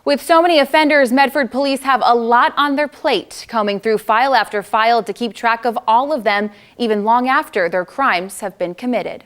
With so many offenders, Medford police have a lot on their plate, combing through file after file to keep track of all of them, even long after their crimes have been committed.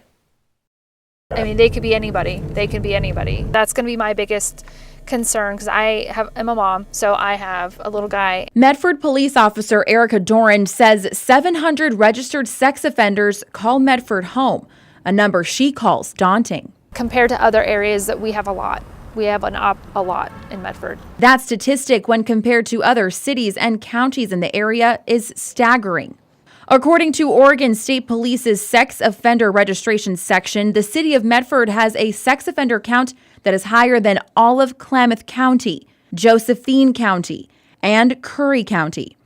I mean, they could be anybody. They can be anybody. That's going to be my biggest concern because I'm a mom, so I have a little guy. Medford police officer Erica Doran says 700 registered sex offenders call Medford home, a number she calls daunting. Compared to other areas that we have a lot. We have a lot in Medford. That statistic, when compared to other cities and counties in the area, is staggering. According to Oregon State Police's Sex Offender Registration Section, the city of Medford has a sex offender count that is higher than all of Klamath County, Josephine County, and Curry County.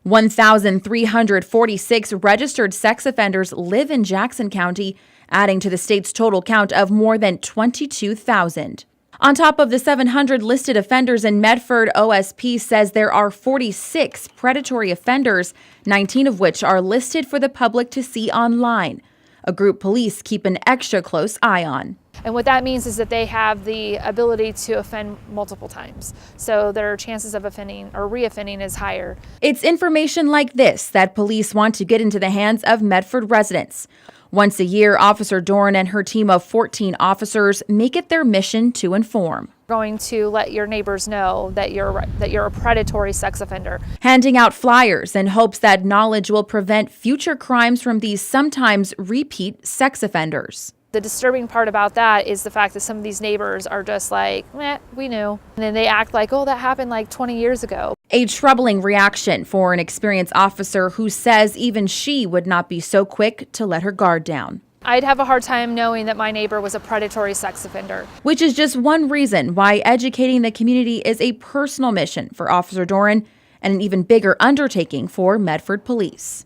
1,346 registered sex offenders live in Jackson County, adding to the state's total count of more than 22,000. On top of the 700 listed offenders in Medford, OSP says there are 46 predatory offenders, 19 of which are listed for the public to see online, a group police keep an extra close eye on. And what that means is that they have the ability to offend multiple times. So their chances of offending or reoffending is higher. It's information like this that police want to get into the hands of Medford residents. Once a year, Officer Doran and her team of 14 officers make it their mission to inform. Going to let your neighbors know that you're a predatory sex offender. Handing out flyers in hopes that knowledge will prevent future crimes from these sometimes repeat sex offenders. The disturbing part about that is the fact that some of these neighbors are just like, we knew. And then they act like, oh, that happened like 20 years ago. A troubling reaction for an experienced officer who says even she would not be so quick to let her guard down. I'd have a hard time knowing that my neighbor was a predatory sex offender. Which is just one reason why educating the community is a personal mission for Officer Doran and an even bigger undertaking for Medford Police.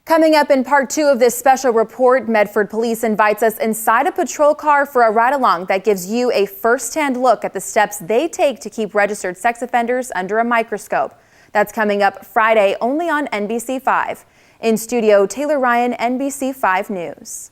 Coming up in part 2 of this special report, Medford Police invites us inside a patrol car for a ride-along that gives you a first-hand look at the steps they take to keep registered sex offenders under a microscope. That's coming up Friday only on NBC5. In studio, Taylor Ryan, NBC5 News.